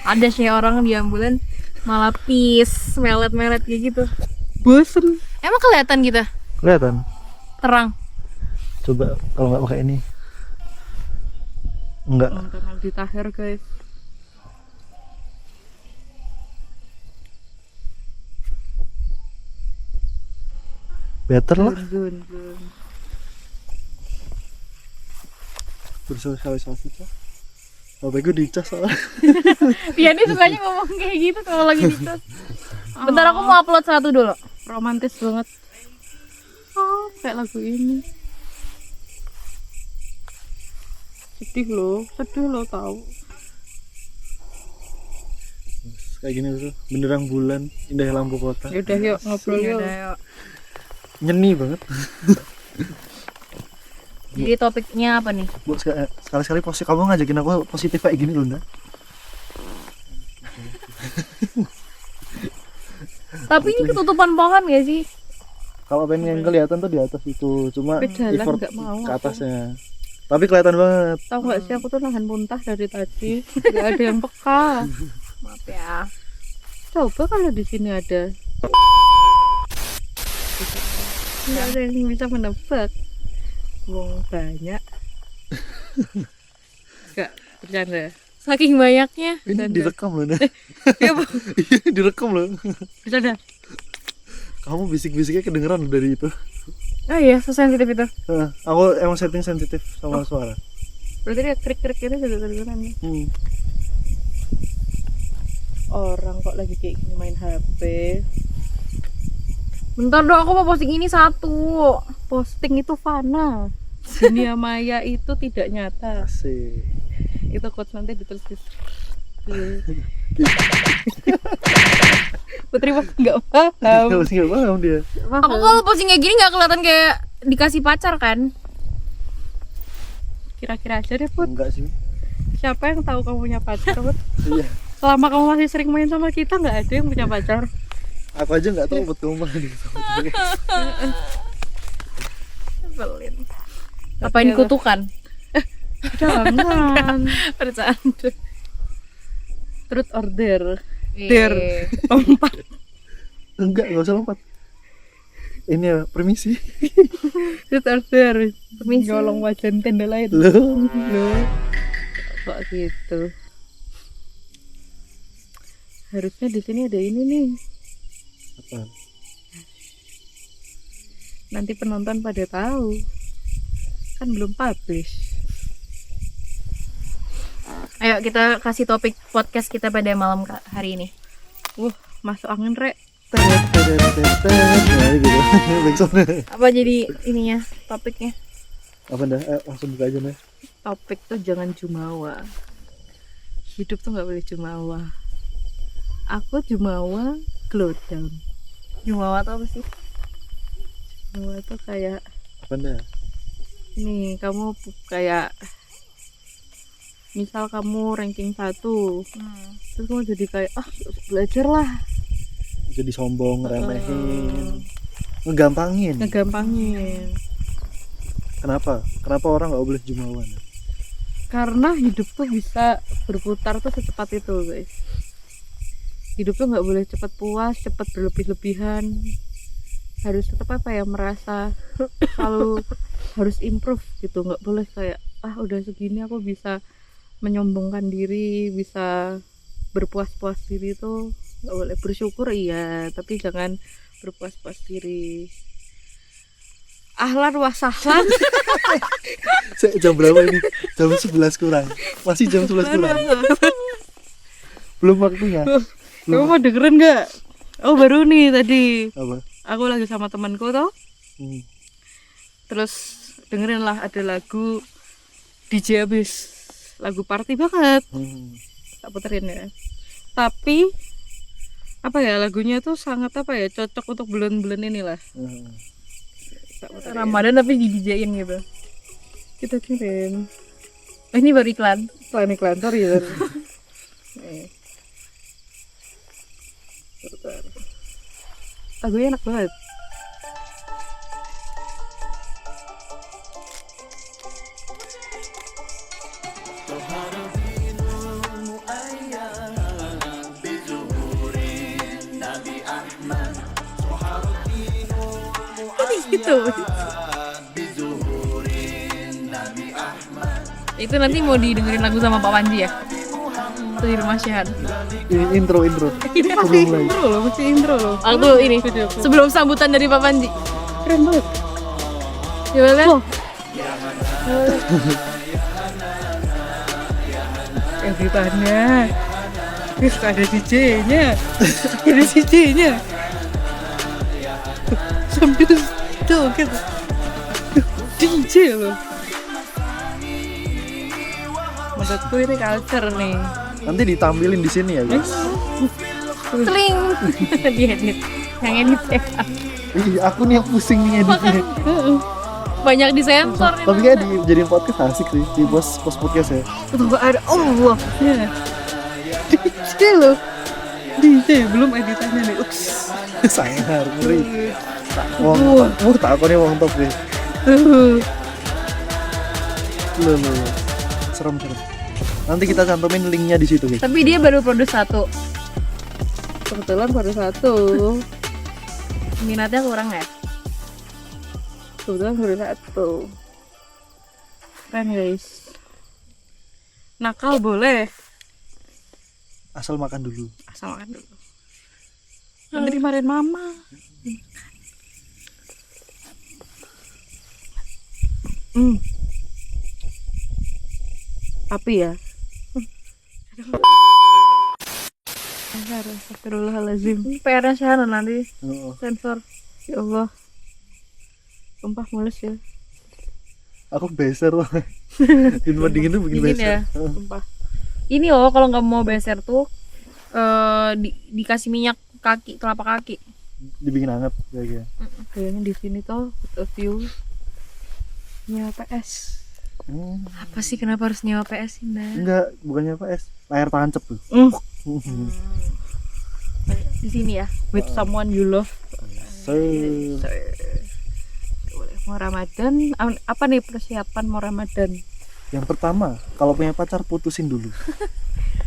Ada sih orang di ambulan malah peace, melet-melet kayak gitu. Bosen. Emang kelihatan kita? Kelihatan. Terang. Coba kalau nggak pakai ini. Enggak. Nonton Aldi Taher guys. Better lah. Zun. Bersosialisasi tuh. HP gue dicas soalnya. Dia nih sukanya ngomong kayak gitu kalau lagi di chat. Bentar aku mau upload satu dulu. Romantis banget. Oh, kayak lagu ini. Sedih loh tahu. Kayak gini tuh, benderang bulan, indah lampu kota. Yaudah yuk ngobrol yuk. Nyeni banget. Jadi topiknya apa nih? Bu, sekali-sekali positif, kamu ngajakin aku positif kayak gini loh, Nda. Tapi ini ketutupan pohon gak sih? Kalau pengen kelihatan tuh di atas itu, cuma Tapi jalan effort nggak mau ke aku. atasnya. Tapi kelihatan banget. Tahu nggak sih aku tuh nahan muntah dari tadi. Gak ada yang peka. Maaf ya. Coba kalau di sini ada. Nggak ada yang bisa menebak. Wong banyak. Gak bercanda. Saking banyaknya. Ini Bercanda. direkam loh, Nda. Iya, Bu. Iya, direkam loh. Bercanda. Kamu bisik-bisiknya kedengeran dari itu. Oh iya, sesensitif itu. Aku emang setting sensitif sama suara. Berarti dia krik-krik itu juga kedengeran nih. Orang kok lagi kayak gini main HP. Bentar dong, aku mau posting ini satu. Posting itu fana. Dunia maya itu tidak nyata. Asik. Itu quotes nanti ditulis di Putri masih nggak paham. Masih nggak paham dia. Aku kalau posting kayak gini nggak kelihatan kayak dikasih pacar kan? Kira-kira aja deh Put. Enggak sih. Siapa yang tahu kamu punya pacar Put? Iya. Selama kamu masih sering main sama kita nggak ada yang punya pacar. Aku aja nggak tahu buat kamu mana nih. Sebelin. Apa ini kutukan? Jangan. Bercanda. Truth or dare? Dare. Lompat. Enggak usah lompat. Ini ya, permisi. Truth or dare? Permisi. Nyolong wajan tenda lain. Loh. Kok gitu? Harusnya di sini ada ini nih. Apa? Nanti penonton pada tahu. Kan belum publish. Ayo kita kasih topik podcast kita pada malam hari ini. Masuk angin rek. Nah, gitu. Backsound. Apa jadi ininya topiknya? Apa dah? Langsung buka aja nih. Topik tuh jangan jumawa. Hidup tuh nggak boleh jumawa. Aku jumawa glow down. Jumawa tuh apa sih? Jumawa tuh kayak Apa dah? ini kamu kayak misal kamu ranking 1 terus kamu jadi kayak belajar lah, Jadi sombong, ngeremehin, ngegampangin. Kenapa? Kenapa orang nggak boleh jumawa? Karena hidup tuh bisa berputar tuh secepat itu guys. Hidup tuh nggak boleh cepat puas, cepat berlebih-lebihan. Harus tetap merasa selalu harus improve gitu. Nggak boleh kayak udah segini aku bisa menyombongkan diri, bisa berpuas-puas diri tuh nggak boleh. Bersyukur iya, tapi jangan berpuas-puas diri. Ahlan wa sahlan. Jam berapa ini? Jam 11 kurang. Masih jam 11 kurang. Belum waktunya. Kamu mau dengerin nggak? Oh baru nih tadi. Apa? Aku lagi sama temanku tuh. Terus dengerin lah ada lagu DJ habis, lagu party banget. Tak puterin ya. Tapi lagunya tuh sangat cocok untuk bulan-bulan inilah. Ramadan tapi di DJ-in gitu. Kita kirim. Ini baru iklan. Iklan sorry ya. Lagunya enak banget. itu. Itu nanti mau didengerin lagu sama Pak Panji ya? Itu di rumah Syahan. Ini intro. Ini masih Belum intro loh, masih intro loh. Waktu ini sebelum sambutan dari Pak Panji. Keren banget. Gimana kan? Editannya. Terus ada DJ-nya. Ada DJ-nya. Sambil joget. DJ loh. Menurutku ini culture nih. Nanti ditampilin di sini ya guys. Teling. Diedit. Yang edit saya. Ih, aku nih yang pusing nih editnya. Banyak disensor. Tapi kayak dijadiin podcast asik sih di post podcast ya. Tuh ada Allah. Ya. DJ loh. DJ belum editannya nih. Ups. Sangar, ngeri. Wong takutnya wong top deh. Loh. Serem. Nanti kita cantumin linknya di situ guys. Tapi dia baru produce 1. Kebetulan baru 1. Minatnya kurang ya? Kebetulan baru 1. Keren guys. Nakal boleh. Asal makan dulu. Asal makan dulu. Nanti dimarahin mama. Tapi ya. Astagfirullahaladzim. PR-nya Syahan nanti Oh, sensor. Ya Allah. Sumpah mulus ya. aku beser loh. Dingin tuh bikin Dingin beser. ya? Sumpah. Ini loh kalau nggak mau beser tuh dikasih minyak kaki, telapak kaki. Dibikin hangat kayak. Kayaknya di sini tuh view nya PS. Apa sih kenapa harus nyewa PS sih, Mbak? Enggak, bukannya PS. Layar tancap tuh. Di sini ya. With someone you love. Se- Boleh. Mau Ramadan, apa nih persiapan mau Ramadan? Yang pertama, kalau punya pacar putusin dulu.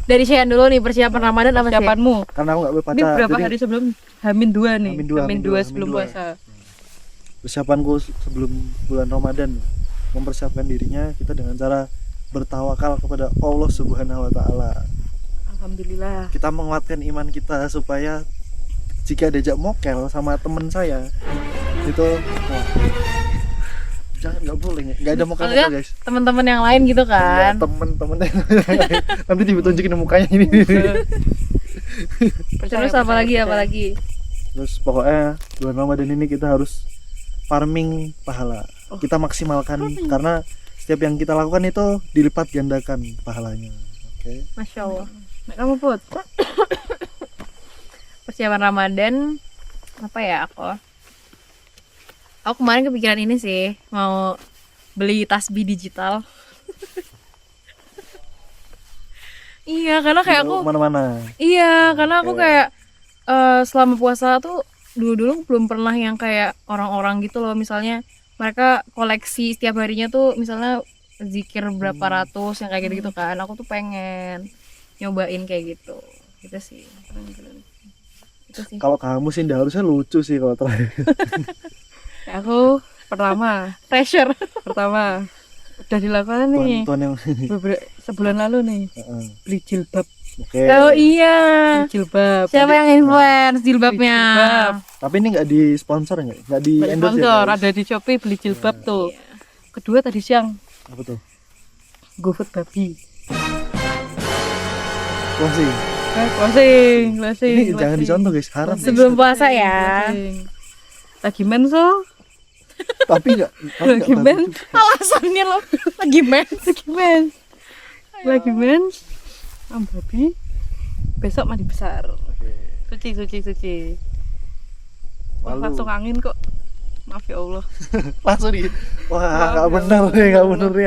Dari Syahan dulu nih persiapan Ramadan apa sih? Persiapanmu? Karena aku nggak punya Ini pacar. berapa jadi hari sebelum Hamin 2 nih? Hamin dua sebelum puasa. persiapanku sebelum bulan Ramadan mempersiapkan dirinya kita dengan cara bertawakal kepada Allah Subhanahu wa taala. Alhamdulillah. Kita menguatkan iman kita supaya jika diajak mokel sama temen saya itu jangan, nggak boleh, nggak ada mokel Maksudnya guys. teman-teman yang lain gitu kan. Ya, temen-temen nanti ditunjukin mukanya ini. Terus apa lagi? Terus pokoknya bulan Ramadan ini kita harus farming pahala. Kita maksimalkan karena setiap yang kita lakukan itu dilipat gandakan pahalanya. Oke. Masya Allah. Nah, kamu Put? Persiapan Ramadan apa ya aku kemarin kepikiran ini sih, mau beli tasbih digital. Iya, karena kayak aku mana-mana. iya, karena aku kayak selama puasa tuh dulu belum pernah yang kayak orang-orang gitu loh, misalnya mereka koleksi setiap harinya tuh misalnya zikir berapa ratus yang kayak gitu kan. Aku tuh pengen nyobain kayak gitu sih. Itu sih. Kalau kamu sih nggak, harusnya lucu sih kalau terakhir. Aku pertama udah dilakukan nih Tuan yang sebulan lalu nih, beli jilbab. Oke. Oh iya. Beli jilbab. Siapa yang influence jilbabnya? Jilbab. Tapi ini nggak di sponsor, nggak di Beli endorse ya, sponsor, guys? ada di Shopee beli jilbab tuh. Kedua tadi siang Apa tuh? GoFood babi. Closing. Closing. Ini jangan dicontoh guys, haram. Sebelum puasa ya. Lagi menso. Tapi nggak Lagi men. Alasannya lo lagi mens. Lagi men. Babi. Besok mandi besar. Suci. Malu. Langsung angin kok. Maaf ya Allah. Langsung di. Wah, nggak benar nih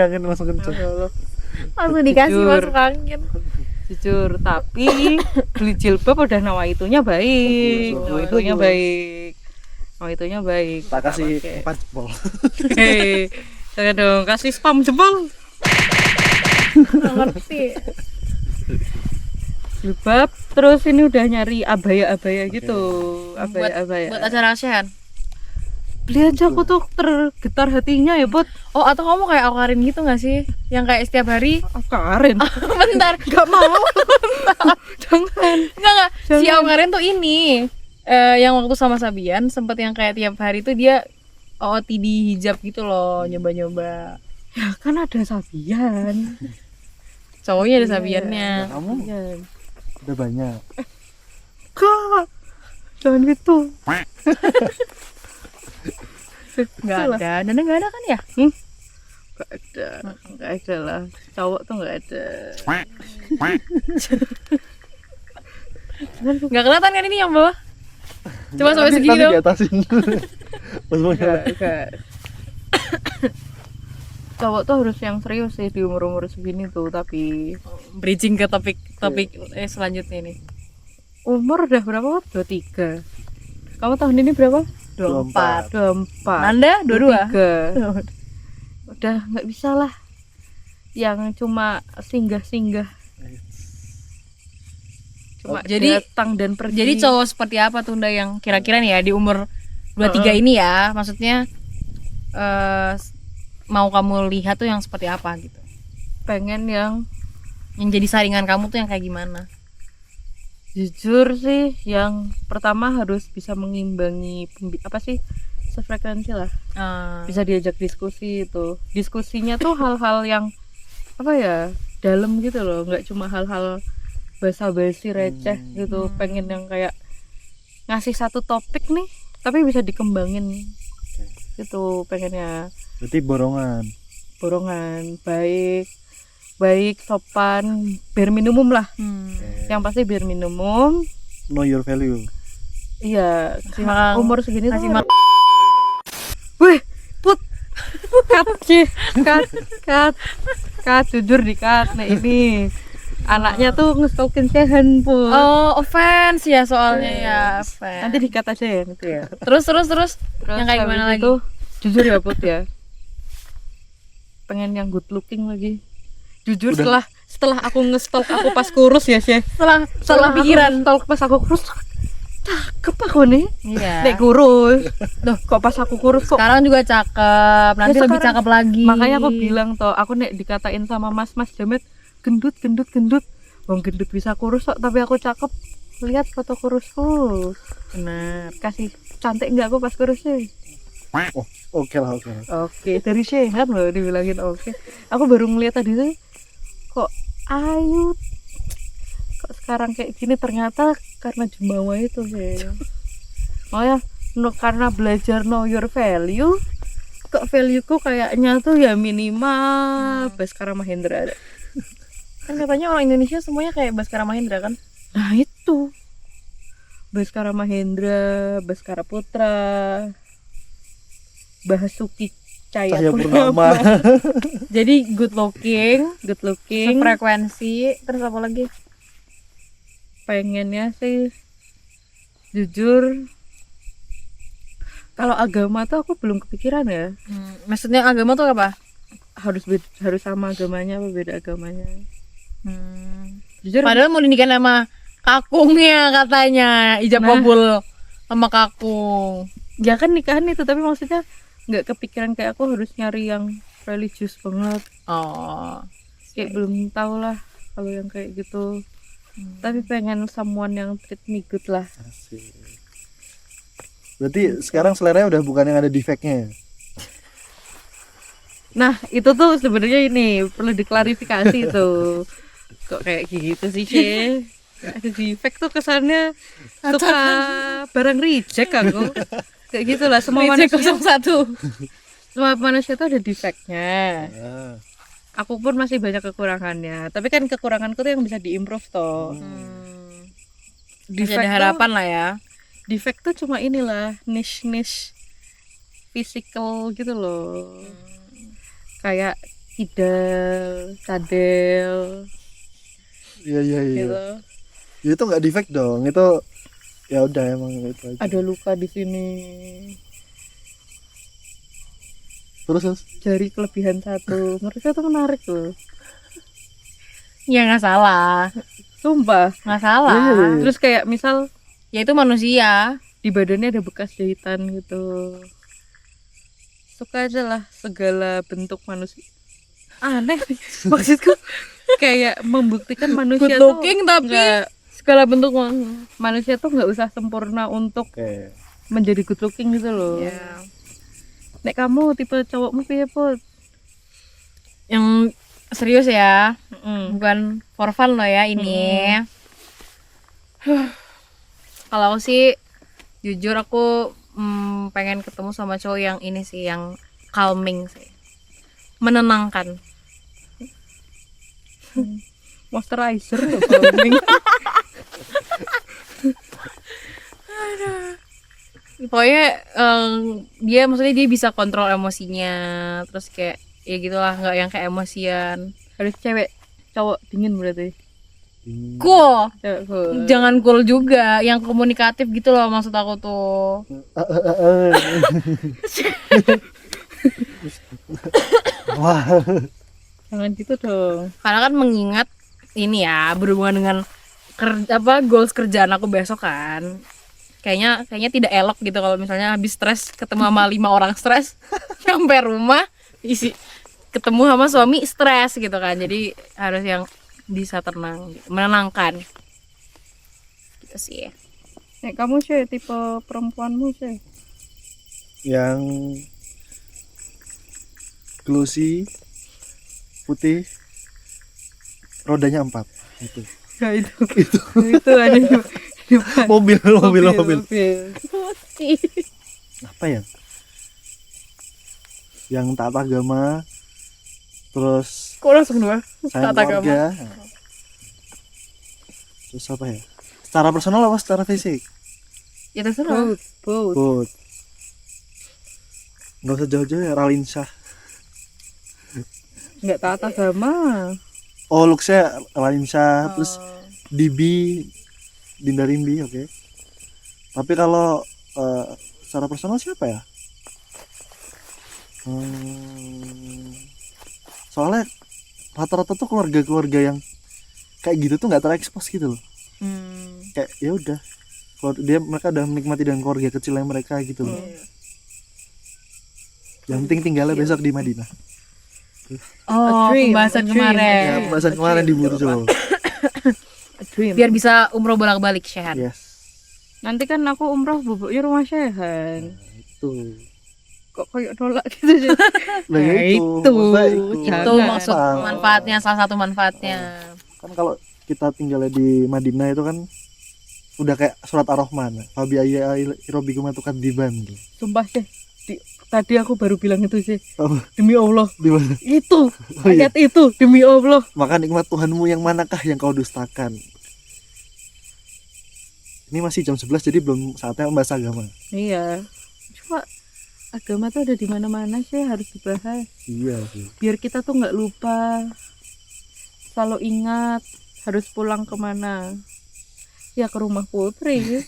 angin masuk kenceng. Ya Allah. Langsung dikasih Jujur. masuk angin. Jujur, tapi beli jilbab udah nawaitunya baik. Nawaitunya baik. Tak kasih Pakai. 4 jempol. Hei, jangan dong kasih spam jempol. Nggak ngerti. Jilbab, terus ini udah nyari abaya gitu. Buat Abaya. acara Syahan. Beli aja aku tuh tergetar hatinya ya Bot. Oh, atau kamu kayak Awkarin gitu nggak sih? Yang kayak setiap hari Karen. bentar. Gak mau. Jangan. Enggak. Si Jangan. Awkarin tuh ini yang waktu sama Sabian sempet yang kayak tiap hari tuh dia OOTD hijab gitu loh, nyoba-nyoba. Ya kan ada Sabian. Cowoknya ada Sabiannya. Nah, kamu Iya. udah banyak. Kak, jangan gitu. Nggak ada. Nanda nggak ada kan ya? Gak ada lah. Cowok tuh gak ada. Nggak kelihatan kan ini yang bawah? Coba sampai Nanti segini dong. diatasin. Pas mau nyala. Gak. Cowok tuh harus yang serius sih di umur-umur segini tuh, tapi Bridging ke topik selanjutnya nih. umur udah berapa? 23. Kamu tahun ini berapa? 24. 24. Nanda 22. 23. Udah nggak bisa lah yang cuma singgah-singgah, cuma jadi- datang dan pergi. Jadi cowok seperti apa tuh Nda yang kira-kira nih ya di umur 23 ini ya, maksudnya mau kamu lihat tuh yang seperti apa gitu? pengen yang Yang jadi saringan kamu tuh yang kayak gimana? jujur sih, yang pertama harus bisa mengimbangi apa sih, sefrekuensi lah, bisa diajak diskusi. Itu diskusinya tuh hal-hal yang apa ya, dalam gitu loh, nggak cuma hal-hal basa-basi receh gitu. Pengen yang kayak ngasih satu topik nih tapi bisa dikembangin gitu, pengennya. Berarti borongan. Baik sopan, bare minimum lah, Eh, yang pasti bare minimum. know your value. Iya, Mang- umur segini kasih tuh. Wih, put, cut, jujur di cut. Nah ini anaknya tuh ngestokin sehan put. Oh, offense ya soalnya ya, offense. Nanti di cut aja ya gitu ya. Terus Terus yang kayak gimana habis lagi? itu, jujur ya put ya, pengen yang good looking lagi. Jujur, Udah. setelah aku ngestalk aku pas kurus ya sih. Setelah pikiran. Stalk pas aku kurus, cakep aku nih. Iya. Nek kurus. Loh, kok pas aku kurus kok. Sekarang juga cakep, nanti Ya, lebih sekarang- cakep lagi. Makanya aku bilang toh, aku nek dikatain sama mas Jamet gendut. Wong gendut bisa kurus kok, tapi aku cakep. Lihat foto kurusku. Bener. Kasih cantik enggak aku pas kurus sih? Oh, oke lah. Oke, dari sehat loh dibilangin oke. Aku baru ngeliat tadi tuh, kok ayu, kok sekarang kayak gini, ternyata karena jumawa itu sih. Makanya karena belajar know your value, kok value-ku kayaknya tuh ya minimal Baskara Mahendra. Kan katanya orang Indonesia semuanya kayak Baskara Mahendra kan? Nah itu Baskara Mahendra, Baskara Putra, Basuki Cahaya Cahaya Purnama. Jadi good looking, frekuensi. frekuensi, terus apa lagi? Pengennya sih jujur, kalau agama tuh aku belum kepikiran ya. Maksudnya agama tuh apa? Harus sama agamanya apa beda agamanya. Jujur, Padahal mau dinikah sama kakungnya katanya, ijab Nah. kabul sama kakung. ya kan nikahan itu, tapi maksudnya nggak kepikiran kayak aku harus nyari yang religius banget. Oh, Kayak belum tahu lah kalau yang kayak gitu. Tapi pengen someone yang treat me good lah. Asik. Berarti sekarang seleranya udah bukan yang ada defeknya ya? Nah itu tuh sebenarnya ini perlu diklarifikasi tuh. Kok kayak gitu sih Shay? Ada defect tuh kesannya suka barang reject aku. Kayak gitulah, semua Reject manusia 01. semua manusia tuh ada defectnya. Ah, Aku pun masih banyak kekurangannya, tapi kan kekuranganku tuh yang bisa diimprove toh. Masih ada harapan lah ya. Defect tuh cuma inilah niche physical gitu loh. Kayak kidal, cadel iya. gitu. Ya, itu nggak defect dong. Itu ya udah emang itu aja. Ada luka di sini. Terus Jari kelebihan satu. Mereka tuh menarik loh. Ya nggak salah, Sumpah. nggak salah. Iya. Terus kayak misal Ya itu manusia. di badannya ada bekas jahitan gitu. suka aja lah segala bentuk manusia. Aneh sih. Maksudku kayak membuktikan manusia Good looking tuh tapi nggak, segala bentuk manusia tuh nggak usah sempurna untuk Oke. menjadi good looking gitu loh. ya. Nek kamu tipe cowokmu piye, Put? Yang serius ya, Mm. bukan for fun loh ya ini. Kalau aku sih jujur aku pengen ketemu sama cowok yang ini sih, yang calming sih, menenangkan. Moisturizer loh, calming. Pokoknya dia maksudnya dia bisa kontrol emosinya, terus kayak ya gitulah, nggak yang kayak emosian. Harus cewek, cowok dingin berarti. Cool, Cewek cool. jangan cool juga, yang komunikatif gitu loh maksud aku tuh. Wah. Jangan gitu dong. Karena kan mengingat ini ya, berhubungan dengan goals kerjaan aku besok kan. Kayaknya tidak elok gitu kalau misalnya habis stres ketemu sama 5 orang stres, sampai rumah ketemu sama suami stres gitu kan. Jadi harus yang bisa tenang, gitu, menenangkan. Gitu sih. Nek kamu sih tipe perempuanmu sih. Yang glossy, putih, rodanya 4 itu. Ya itu ada di depan. Mobil. Putih. Apa ya? Yang taat agama, terus Kok langsung dua? sayang Taat agama. keluarga. Terus apa ya? Secara personal apa secara fisik? Ya terserah. Both. Both. Nggak usah jauh-jauh ya, Raline Shah. Nggak taat agama. Oh, looksnya Raline Shah, terus Dinda Rimbi, oke. Tapi kalau secara personal siapa ya? Soalnya rata-rata tuh keluarga-keluarga yang kayak gitu tuh nggak terekspos gitu loh. Kayak ya udah, mereka udah menikmati dengan keluarga kecilnya mereka gitu loh. Yang penting tinggalnya besok di Madinah. Oh, pembahasan kemarin. Ya, pembahasan kemarin di Burjo. A dream. Biar bisa umroh bolak-balik, Syehan. Yes. Nanti kan aku umroh bubuknya rumah Syehan. Itu. Kok kayak nolak gitu sih. Nah, ya itu. maksudnya Jangan. Itu maksud manfaatnya, salah satu manfaatnya. Kan kalau kita tinggalnya di Madinah itu kan udah kayak surat Ar-Rahman. Fabi ayya irobikum atukan diban gitu. Sumpah sih. Tadi aku baru bilang itu sih. Apa? Demi Allah. Di mana? Itu. Oh, iya. Ayat itu. Demi Allah. Maka nikmat Tuhanmu yang manakah yang kau dustakan? Ini masih jam 11 jadi belum saatnya membahas agama. Iya. Cuma agama tuh ada di mana-mana sih, harus dibahas. Iya sih. Biar kita tuh nggak lupa. Selalu ingat harus pulang kemana. Ya ke rumah Putri.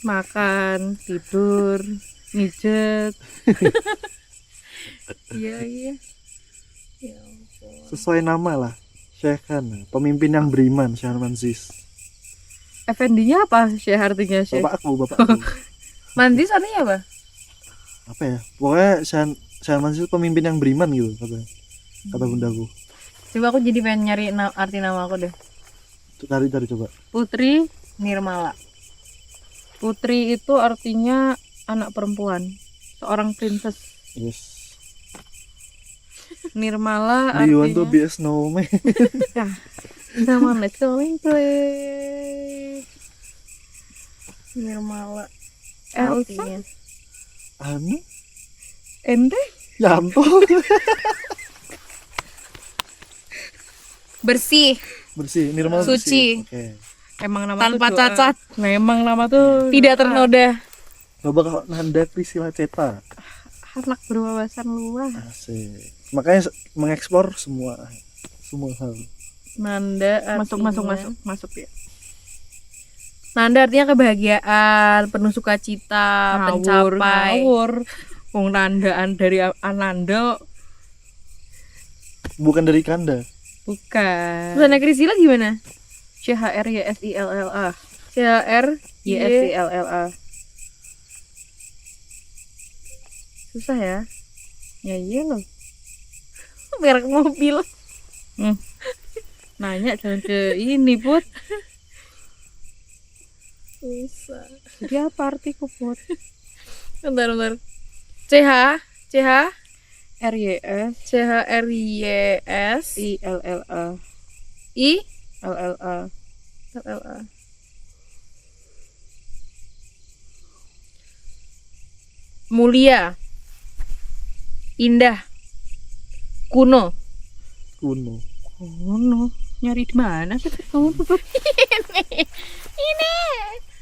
Makan, tidur, mijet. Iya. Sesuai nama lah. Syekhan, pemimpin yang beriman, Syekh Manzis. Effendi-nya apa sih artinya sih? Bapakku. Manzis artinya apa? Apa ya? Pokoknya Syekh Manzis pemimpin yang beriman gitu kata bundaku. Coba aku jadi pengen nyari arti nama aku deh. Cari coba. Putri. Nirmala. Putri itu artinya anak perempuan, seorang princess. Yes. Nirmala Do you want to artinya be a snowman? ya, sama calling play. Nirmala. Elsa, Artinya. Anu? ente, Yanto. Bersih. Bersih, Nirmal Suci. bersih. Oke. emang nama Tanpa tuh doa. cacat. Memang nama tuh Tidak doa. ternoda. Coba kalau Nanda Priscilla Ceta. Anak berwawasan luas. Asik. Makanya mengeksplor semua hal. Nanda artinya. Masuk ya. Nanda artinya kebahagiaan, penuh sukacita, pencapai. Ngawur. Wong nandaan dari Ananda Bukan dari Kanda. bukan. Terus anak Krisila gimana? CHRYSILLA. CR YSILLA. Susah ya. Ya iya loh. Merek mobil. Nanya jangan ke ini Put. Susah. Jadi apa artiku Put? Bentar. CH RYS CHRYS ILLA I LLA. LLA. Mulia, indah, kuno. Kuno. Oh no, nyari di mana sih kamu Put? Ini.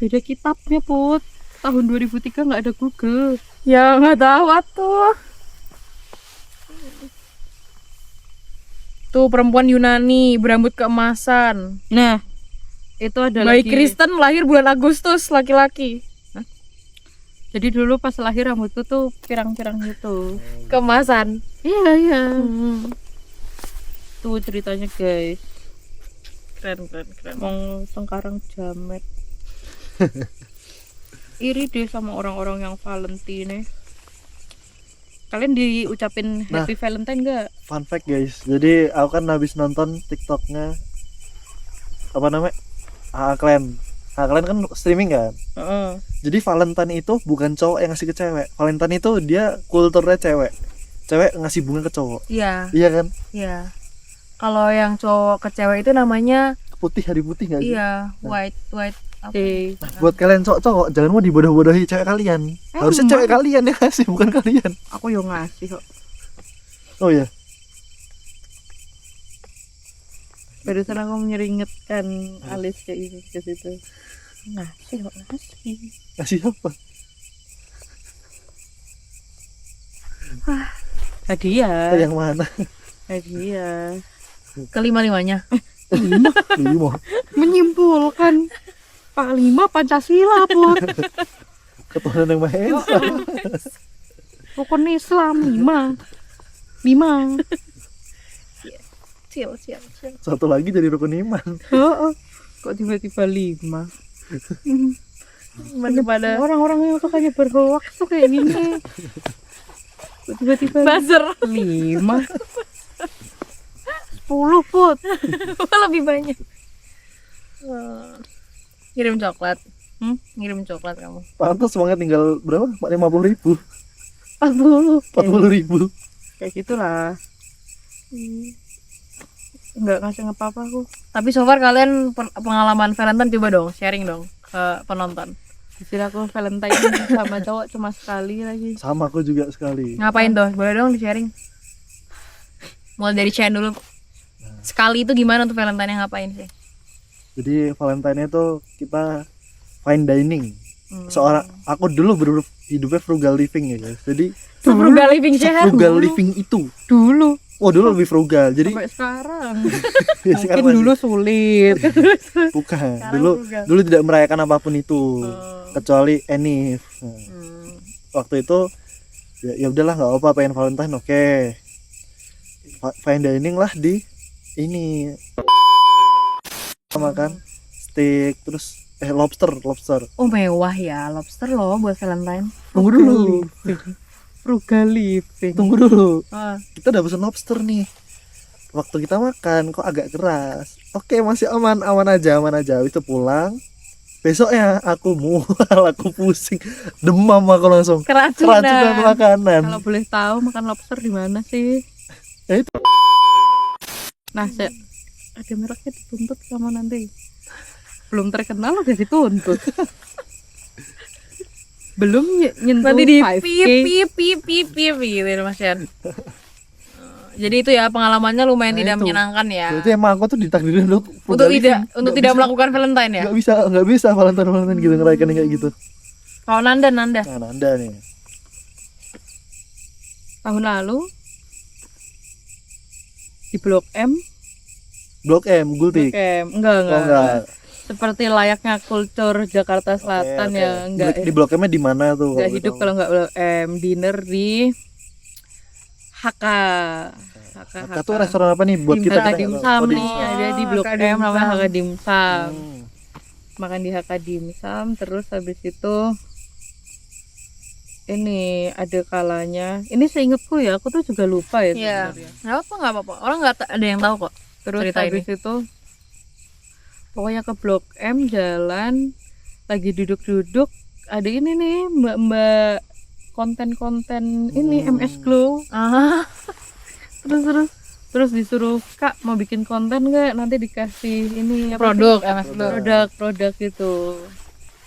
Beda kitabnya Put. Tahun 2003 nggak ada Google. Ya nggak tahu tuh. Tuh perempuan Yunani berambut keemasan. Nah, itu ada Bayi lagi. Kristen lahir bulan Agustus, laki-laki. Jadi dulu pas lahir rambutku tuh pirang-pirang gitu. Keemasan. Iya. Tuh ceritanya guys. Keren. Mau Sengkarang Jamet. Iri deh sama orang-orang yang Valentine. Kalian diucapin Happy Valentine nggak? Fun fact guys, jadi aku kan habis nonton TikToknya apa namanya, Clan kan streaming kan. Jadi Valentine itu bukan cowok yang ngasih ke cewek. Valentine itu dia kulturnya cewek ngasih bunga ke cowok. Iya. Iya kan? Iya. Kalau yang cowok ke cewek itu namanya Hari putih nggak sih? iya, white apa? Oke. Nah, buat kalian cowok jangan mau dibodoh-bodohi cewek kalian. Harusnya emang? cewek kalian yang ngasih, bukan kalian. Aku yang ngasih kok. Oh ya, Barusan aku menyeringetkan alis ke ini ke situ. Ngasih kok ngasih. ngasih apa? Hadiah. Yang mana? Hadiah. Kelima-limanya. Limo. Menyimpulkan Panglima Pancasila Put. Ketuhanan yang Maha Esa. Rukun Islam 5. Cil. Satu lagi jadi rukun iman. Kok tiba-tiba 5? Pada Orang-orang yang sukanya berhoax tuh kayak gini. Kok tiba-tiba buzzer 5? 10 Put. lebih banyak. Ngirim coklat. Ngirim coklat kamu. Pantas semangat tinggal berapa? 50.000. 40. 40.000. Kayak gitulah. Enggak ngasih apa-apa aku. Tapi so far kalian pengalaman Valentine coba dong, sharing dong ke penonton. Istilah aku Valentine sama cowok cuma sekali lagi. Sama aku juga sekali. Ngapain tuh? Boleh dong di-sharing. Mulai dari Chan dulu. Sekali itu gimana tuh Valentine ngapain sih? Jadi Valentine itu kita fine dining. Aku dulu bener hidupnya frugal living ya guys. Jadi Frugal living sehat. frugal living itu. Dulu Dulu lebih frugal. Jadi sampai sekarang. ya, sekarang Mungkin masih. dulu sulit. Bukan. Sekarang frugal. Dulu tidak merayakan apapun itu kecuali Enif. Nah, waktu itu ya udahlah nggak apa-apa pengen Valentine oke. Fine dining lah di ini makan steak terus lobster. Oh mewah ya, lobster loh buat Valentine. Tunggu dulu. Frugal living. Tunggu dulu. Ah. Kita udah pesen lobster nih. Waktu kita makan kok agak keras. Oke, masih aman aja. Habis itu pulang. Besoknya aku mual, aku pusing. Demam aku langsung. Keracunan makanan. Kalau boleh tahu makan lobster di mana sih? Ya itu. Nah, ada mereknya dituntut sama nanti. Belum terkenal udah dituntut. Belum nyentuh Nanti di 5K. pip gitu Mas Yan. Jadi itu ya pengalamannya lumayan Nah, tidak itu. menyenangkan ya. Berarti emang aku tuh ditakdirin untuk Untuk tidak melakukan Valentine ya. nggak bisa Valentine gitu ngerayain kayak gitu. Kalau Nanda. Nah, Nanda nih. Tahun lalu di Blok M. Blok M, Gultik. Blok M. Enggak. Oh, enggak. Seperti layaknya kultur Jakarta Selatan Oke. ya, enggak. Di Blok M-nya di mana tuh? Enggak hidup kalau enggak Blok M. Dinner di HK. HK tuh restoran apa nih buat kita? HK Dimsum Oh, nih, ada di Blok HK M namanya Dimsum. HK Dimsum. Hmm. Makan di HK Dimsum, terus habis itu ini ada kalanya, ini seingatku ya, aku tuh juga lupa ya Iya. sebenarnya. Nggak apa. Orang nggak ada yang tahu kok. Terus cerita habis itu pokoknya ke Blok M jalan, lagi duduk-duduk, ada ini nih mbak-mbak konten-konten ini MS Glow. Ah, Terus disuruh, Kak mau bikin konten nggak, nanti dikasih ini apa sih? produk MS Glow. produk gitu.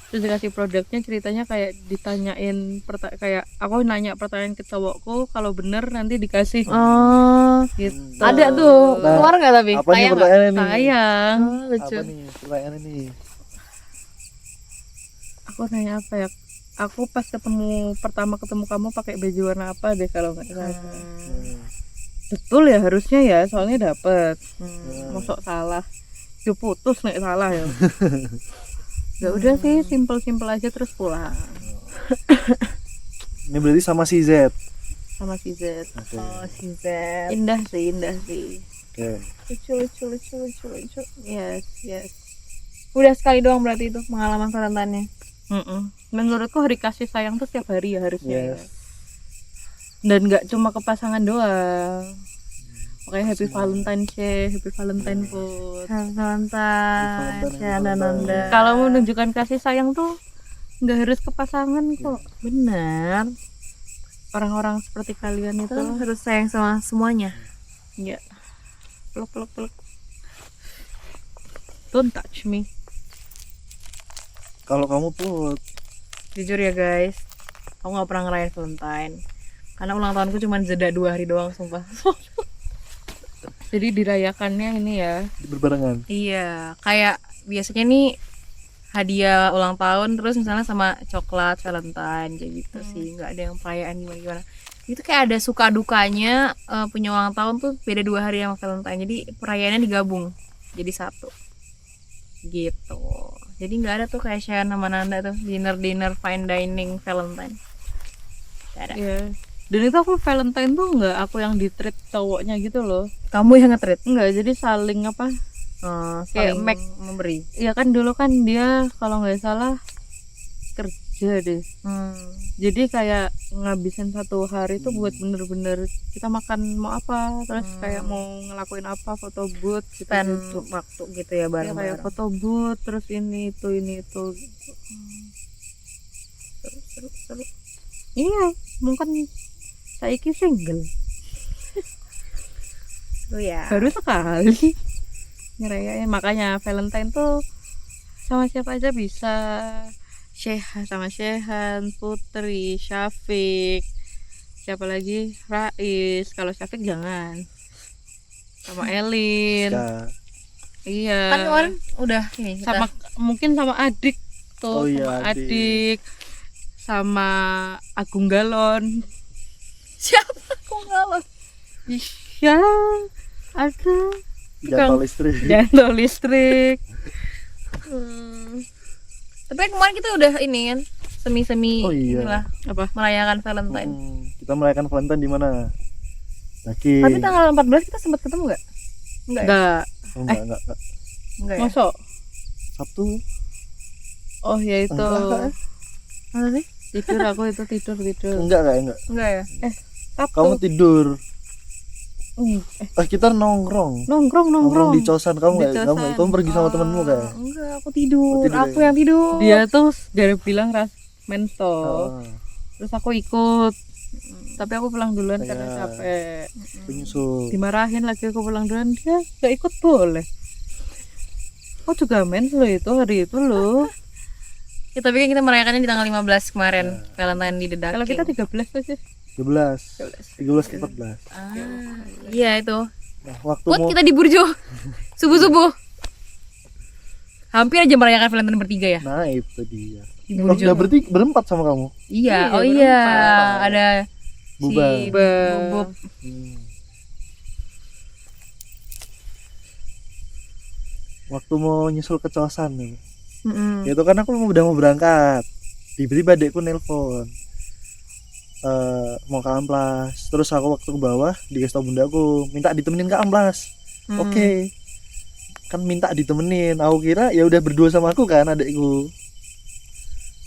Terus dikasih produknya, ceritanya kayak ditanyain kayak aku nanya pertanyaan ke cowokku, kalau bener nanti dikasih Oh, gitu. ada tuh. Nah, Keluar nggak tapi? Apa nih Tayang nggak? pertanyaannya nih? Sayang, Oh, lucu. Apa nih pertanyaannya nih? aku nanya apa ya, aku pas pertama ketemu kamu pakai baju warna apa deh kalau nggak salah. Betul ya harusnya ya, soalnya dapet. Masuk salah, yo putus nih salah ya. Ya udah sih, simpel aja terus pulang Ini berarti sama si Z. sama si Z. Oke. Oh, si Z. Indah sih. Oke. Lucu. Yes. Udah sekali doang berarti itu pengalaman Valentine-nya. Menurutku hari kasih sayang tuh setiap hari ya harusnya. Yes. Ya. Dan nggak cuma ke pasangan doang. Makanya happy Valentine Day, happy Valentine Food. Valentine, Valentine. Nanda. Kalau menunjukkan kasih sayang tuh nggak harus ke pasangan kok. Benar. Orang-orang seperti kalian itu Itu harus sayang sama semuanya. ya peluk. Don't touch me. Kalau kamu Put, Jujur ya guys, aku nggak pernah ngerayain Valentine. Karena ulang tahunku cuma jeda 2 hari doang, sumpah. Jadi dirayakannya ini ya. berbarengan. Iya, kayak biasanya nih hadiah ulang tahun terus misalnya sama coklat Valentine kayak gitu sih, nggak ada yang perayaan gimana. Itu kayak ada suka dukanya, punya ulang tahun tuh beda 2 hari sama Valentine. Jadi perayaannya digabung jadi satu. Gitu. Jadi nggak ada tuh kayak Shayan sama Nanda tuh dinner fine dining Valentine. Gak ada. Iya. Dan itu aku Valentine tuh nggak aku yang di treat cowoknya gitu loh. Kamu yang nge-treat? Enggak, jadi saling apa? Kayak Saling memberi. Iya kan dulu kan dia kalau nggak salah kerja deh. Jadi kayak ngabisin satu hari itu buat bener-bener kita makan mau apa, terus kayak mau ngelakuin apa, foto booth gitu. Spend waktu gitu ya Ya, bareng-bareng. kayak foto booth, terus ini itu gitu. Seru. Iya, mungkin saiki single. Seru ya. Baru sekali ngerayain, makanya Valentine tuh sama siapa aja bisa. Shehan, Putri, Syafiq, siapa lagi, Rais. Kalau Syafiq jangan, sama Elin. Ska. Iya, Kan kemarin udah ini kita- sama mungkin sama adik tuh. Oh iya, sama adik. adik, sama Agung Galon. siapa aku ngalor. Ya ada Jantol listrik. jantol listrik. Tapi kan kemarin kita udah ini kan semi Oh iya. inilah Apa? merayakan Valentine. Kita merayakan Valentine di mana? Lagi. Tapi tanggal 14 kita sempat ketemu nggak? Enggak. Ya? Enggak, Oh, enggak. Enggak ya? masuk. Sabtu. Oh ya itu. Enggak. Masa sih? Tidur aku itu tidur. Enggak. Enggak ya? Sabtu. Kamu tidur. Hmm, Kita nongkrong. nongkrong. Di kosan kamu Di enggak? kosan. Kamu pergi sama temenmu kayak? Enggak, aku tidur. Oh, tidur Aku ya? yang tidur. Dia tuh dari bilang mensto. Oh, Terus aku ikut. Tapi aku pulang duluan karena Iya. capek. penyusul. Dimarahin lagi aku pulang duluan, dia gak ikut boleh. Oh juga mens lo itu hari itu lo. Ya, tapi kan kita merayakannya di tanggal 15 kemarin, Valentine di Dedak. Kalau kita 13 aja. 13 ke 14. Iya itu. Nah, waktu Put mau kita di Burjo. Subuh-subuh. Hampir aja merayakan Valentine bertiga ya. Nah, itu dia. Di Oh, Burjo. udah berempat sama kamu. Iya, Iya, oh iya. Ada Bubar. si Bubub. Waktu mau nyusul ke kosan nih. Mm-mm. Itu kan aku udah mau berangkat. Tiba-tiba adekku nelpon. Mau ke Amplas. Terus aku waktu ke bawah dikasih tau bundaku minta ditemenin ke Amplas. Oke. Kan minta ditemenin. Aku kira ya udah berdua sama aku kan adekku.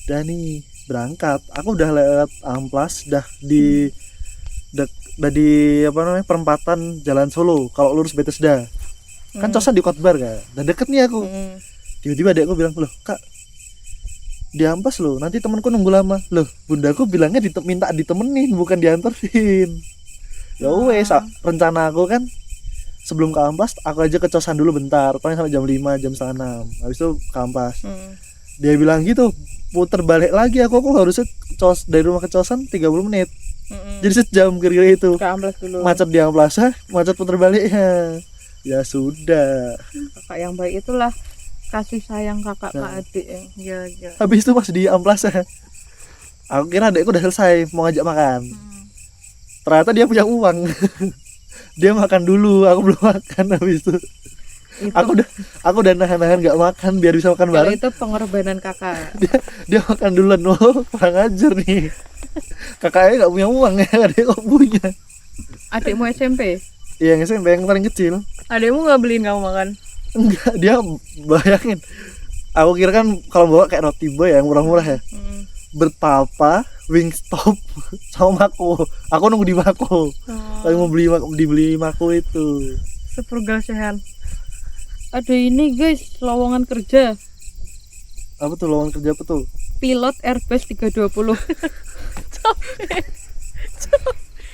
Dan nih berangkat. Aku udah lewat Amplas, udah di apa namanya perempatan Jalan Solo. Kalau lurus Bethesda, kan cosan di Kotbar kan. Udah deket nih aku. Tiba-tiba adekku bilang, loh kak, di Amplas loh, nanti temanku nunggu lama. Loh, bundaku bilangnya minta ditemenin, bukan dianterin. Ya wes, rencana aku kan sebelum ke Amplas, aku aja ke cosan dulu bentar, paling sampai jam 5, jam setengah 6. Habis itu ke Amplas. Dia bilang gitu, puter balik lagi aku harusnya dari rumah ke cosan 30 menit. Jadi sejam kira-kira itu. Ke Amplas dulu. Macet di Amplas, macet puter baliknya. Ya sudah. Kakak yang baik itulah kasih sayang kakak ke adik ya. Ya. Habis itu pas di Amplas, aku kira adekku udah selesai mau ngajak makan. Ternyata dia punya uang. Dia makan dulu, aku belum makan. Habis itu aku udah nahan-nahan gak makan biar bisa makan bareng. Itu pengorbanan kakak. Dia makan duluan. Kurang ajar nih. Kakaknya gak punya uang ya, adek kok punya. Adikmu SMP? Iya, yang SMP yang paling kecil. Adekmu nggak beliin kamu makan? Enggak, dia bayangin. Aku kira kan kalau bawa kayak roti boy yang murah-murah ya. Berpapa, Wingstop sama Mako. Aku nunggu di Mako. Lagi mau dibeli Mako itu. Sepurgal sehat. Ada ini guys, lowongan kerja. Apa tuh lowongan kerja apa tuh? Pilot Airbus 320.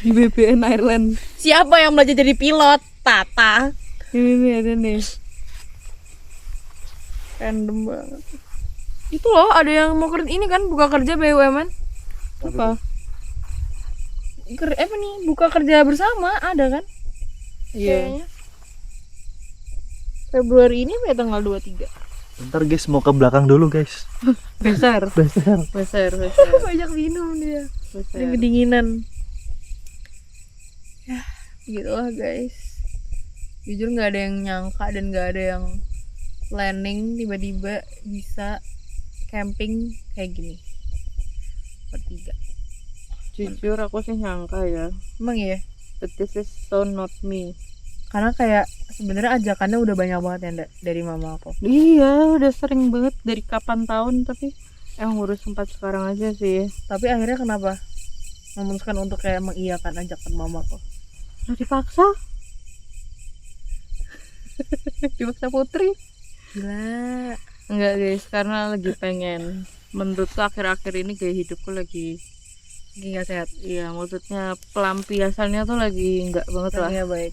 Di BBN Ireland. Siapa yang belajar jadi pilot? Tata. Ini ada nih. Random banget. Itu loh, ada yang mau kerja ini kan, buka kerja BUMN. Apa? Apa nih? Buka kerja bersama ada kan? Iya. Kayaknya. Februari ini ya tanggal 23. Bentar guys, mau ke belakang dulu guys. Besar. Besar. Banyak minum dia. Besar. Dia kedinginan. Ya, gitulah guys. Jujur nggak ada yang nyangka dan nggak ada yang planning tiba-tiba bisa camping kayak gini bertiga. Jujur aku sih nyangka ya. Emang ya? But this is so not me. Karena kayak sebenarnya ajakannya udah banyak banget ya Nda, dari mama aku. Iya, udah sering banget dari kapan tahun, tapi emang baru sempat sekarang aja sih. Tapi akhirnya kenapa memutuskan untuk kayak mengiyakan ajakan mamaku? Nah, dipaksa. Dipaksa Putri. Gila. Enggak guys, karena lagi pengen. Menurutku akhir-akhir ini gaya hidupku lagi Nggak sehat. iya, maksudnya pelampiasannya tuh lagi enggak banget lah. Iya baik.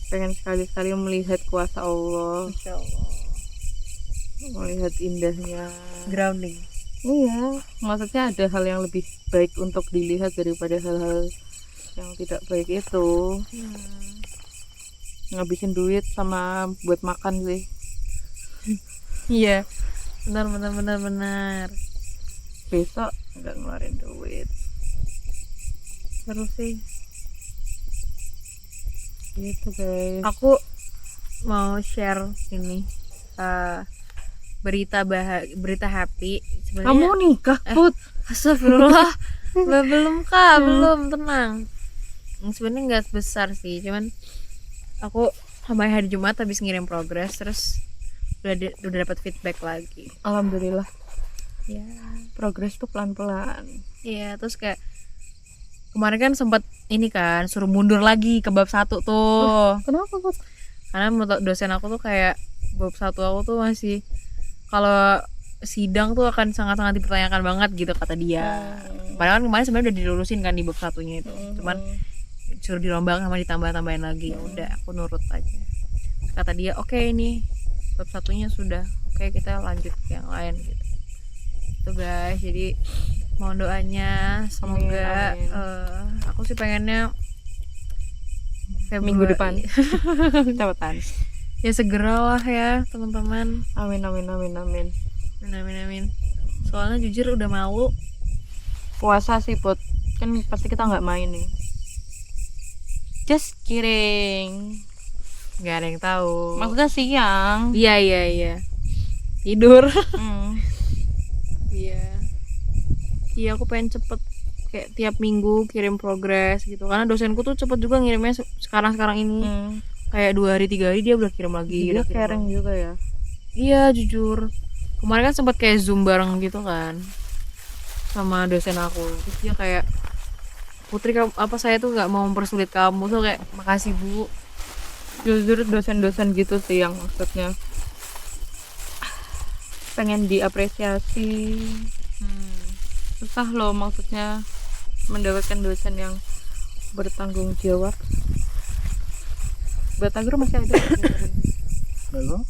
Pengen sekali-sekali melihat kuasa Allah, Insya Allah. melihat indahnya. Grounding. Iya, maksudnya ada hal yang lebih baik untuk dilihat daripada hal-hal yang tidak baik itu. Ngabisin duit sama buat makan sih. Iya. Benar. Besok nggak ngeluarin duit. Terus sih. Gitu guys. Aku mau share ini berita happy. Sebenarnya Kamu nikah, Put? Astagfirullah. belum kak, belum, tenang. Sebenarnya nggak besar sih, cuman aku sampai hari Jumat habis ngirim progres, terus udah dapat feedback lagi. Alhamdulillah. Ya, Progres tuh pelan-pelan. iya, terus kayak kemarin kan sempat ini kan suruh mundur lagi ke bab 1 tuh. Kenapa, Put? Karena menurut dosen aku tuh kayak bab 1 aku tuh masih, kalau sidang tuh akan sangat-sangat dipertanyakan banget gitu kata dia. Padahal kan kemarin sebenarnya udah dilulusin kan di bab 1-nya itu. Cuman suruh dirombak sama ditambah-tambahin lagi. Ya udah, aku nurut aja. Kata dia, "Oke, ini bab 1-nya sudah. Oke, kita lanjut ke yang lain gitu." Itu guys. Jadi mohon doanya semoga Amin. aku sih pengennya Minggu depan. Cepetan. Ya segeralah ya teman-teman. Amin. Amin. Soalnya jujur udah malu. Puasa sih, Put. Kan pasti kita nggak main nih. Just kidding. Nggak ada yang tahu. Maksudnya siang. Iya. Tidur. Hmm. Iya, aku pengen cepet kayak tiap minggu kirim progres gitu. Karena dosenku tuh cepet juga ngirimnya sekarang ini. Kayak 2 hari 3 hari dia udah kirim lagi. Dia udah kirim caring lagi. juga ya. Iya, jujur. Kemarin kan sempat kayak Zoom bareng gitu kan. sama dosen aku. Terus dia kayak, Putri apa saya tuh nggak mau mempersulit kamu, tuh kayak makasih Bu. Jujur dosen-dosen gitu sih yang maksudnya pengen diapresiasi. Susah loh maksudnya mendapatkan dosen yang bertanggung jawab. Batagor masih ada. Nggak tahu,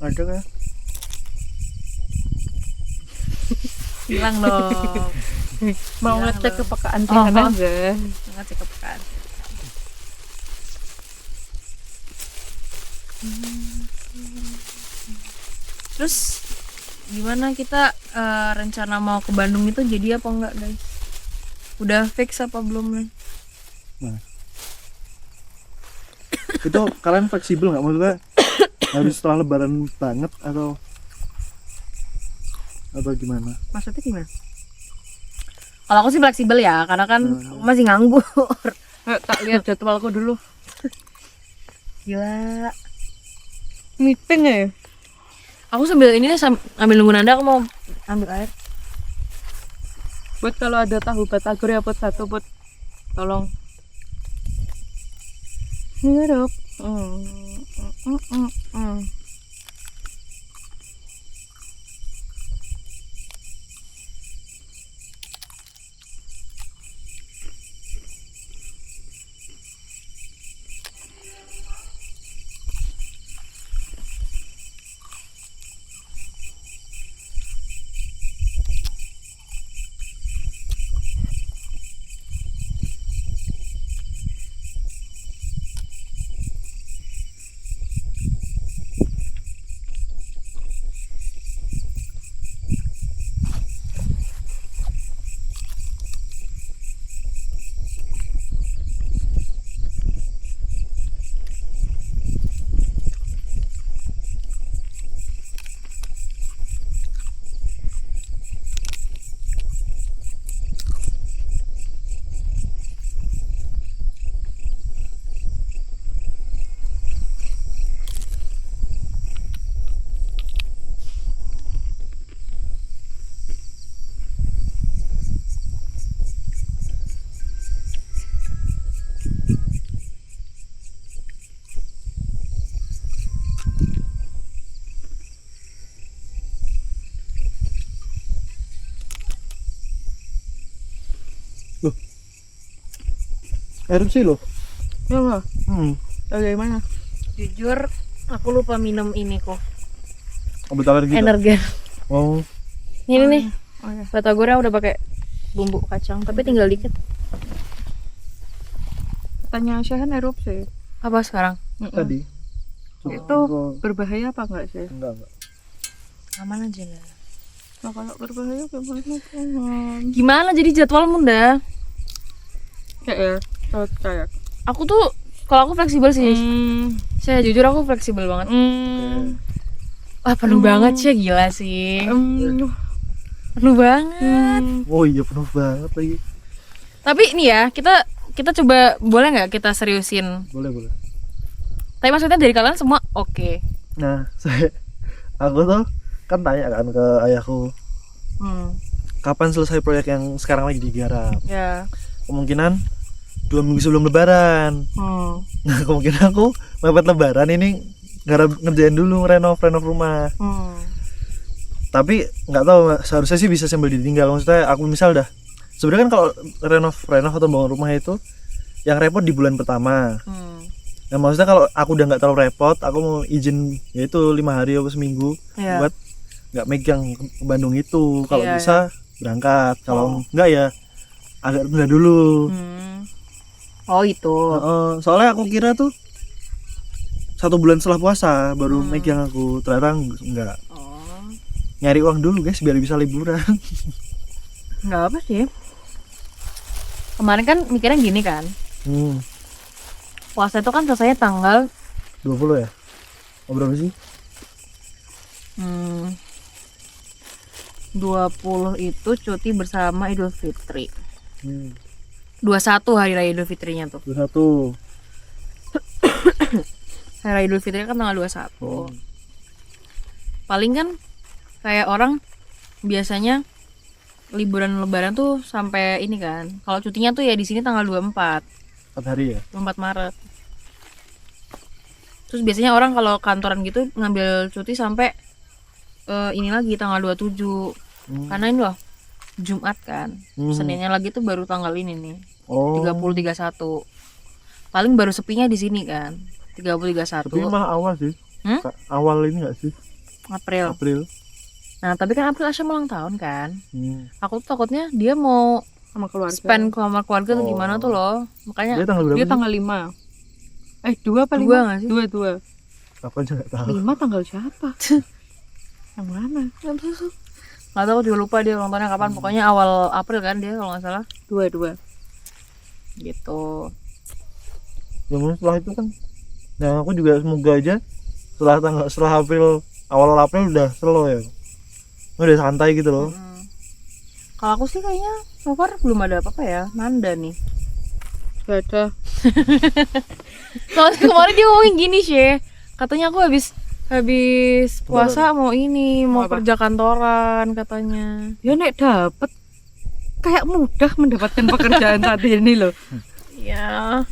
ada kan? Bilang dong. Mau Bilang ngecek dong. kepekaan Oh, Tiana oh. aja. Ngecek kepekaan. Terus gimana kita rencana mau ke Bandung itu jadi apa enggak guys? Udah fix apa belum nih? Nah. Itu kalian fleksibel nggak, maksudnya harus setelah lebaran banget atau gimana? Maksudnya gimana? Kalau aku sih fleksibel ya, karena kan aku masih nganggur. Tak lihat jadwalku dulu. Gila. Meeting ya. Aku sambil ini nih, sambil nunggu Nanda, aku mau ambil air. Buat kalau ada tahu batagor ya buat satu buat tolong. Hidup. Erupsi loh. Ya lah. Bagaimana? Jujur, aku lupa minum ini kok. Obat alergi. Energen. Oh, Ini nih, Oh ya. batagornya udah pakai bumbu kacang, tapi tinggal dikit. Tanya Syahan erupsi. Apa sekarang? tadi. Itu berbahaya apa enggak sih? enggak. Aman aja lah. Nah, kalau berbahaya gimana jangan? Gimana jadi jadwalmu dah? Kayak ya, kalau kayak. Aku tuh, kalau aku fleksibel sih. Saya jujur aku fleksibel banget. Wah penuh banget sih, gila sih. Penuh banget. Oh iya, penuh banget lagi. Tapi nih ya, kita coba, boleh nggak kita seriusin? Boleh. Tapi maksudnya dari kalian semua oke. Nah, aku tuh kan tanya kan ke ayahku, kapan selesai proyek yang sekarang lagi digarap. Ya. Kemungkinan 2 minggu sebelum lebaran. Nah, kemungkinan aku mepet lebaran ini ngerjain dulu renov rumah. Tapi nggak tahu, seharusnya sih bisa sambil ditinggal. Maksudnya aku misal dah, sebenarnya kan kalau renov atau bangun rumah itu yang repot di bulan pertama. Nah, maksudnya kalau aku udah nggak terlalu repot, aku mau izin yaitu 5 hari atau seminggu buat nggak megang ke Bandung itu. Kalau bisa berangkat, kalau enggak ya agak tunda dulu. Oh itu. Soalnya aku kira tuh 1 bulan setelah puasa baru megang aku, ternyata enggak. Nyari uang dulu guys biar bisa liburan. Nggak apa sih. Kemarin kan mikirnya gini kan, puasa itu kan selesainya tanggal 20 ya? Oh, berapa sih? 20 itu cuti bersama Idul Fitri. 21 hari raya Idul Fitrinya tuh. 21. Hari raya Idul Fitri kan tanggal 21. Paling kan kayak orang biasanya liburan lebaran tuh sampai ini kan. Kalau cutinya tuh ya di sini tanggal 24 hari ya. 24 Maret. Terus biasanya orang kalau kantoran gitu ngambil cuti sampai ini lagi tanggal 27. Karena ini loh Jumat kan. Seninnya lagi tuh baru tanggal ini nih. 30 31. Paling baru sepinya di sini kan. 30 31. Tapi malah awal sih. Awal ini enggak sih? April. Nah, tapi kan April Asyam ulang tahun kan. Aku tuh takutnya dia mau sama keluarga. spend sama keluarga tuh gimana tuh loh. Makanya Dia tanggal berapa? Dia sih? tanggal 5. 2 apa 5? 2 nggak sih? 2. Apa aja enggak tahu. 5 tanggal siapa? Yang mana? Nggak tahu, juga lupa dia ulang tahunnya kapan. Pokoknya awal April kan dia kalau nggak salah. 2. Gitu. Ya mungkin setelah itu kan. Nah, aku juga semoga aja setelah April, awal April udah slow ya. Udah santai gitu loh. Kalau aku sih kayaknya so far belum ada apa-apa ya. Nanda nih. Gak ada. Soalnya kemarin dia ngomongin gini sih. Katanya aku habis puasa mau Apa? kerja kantoran katanya. Ya nek dapet kayak mudah mendapatkan pekerjaan saat ini loh. Ya.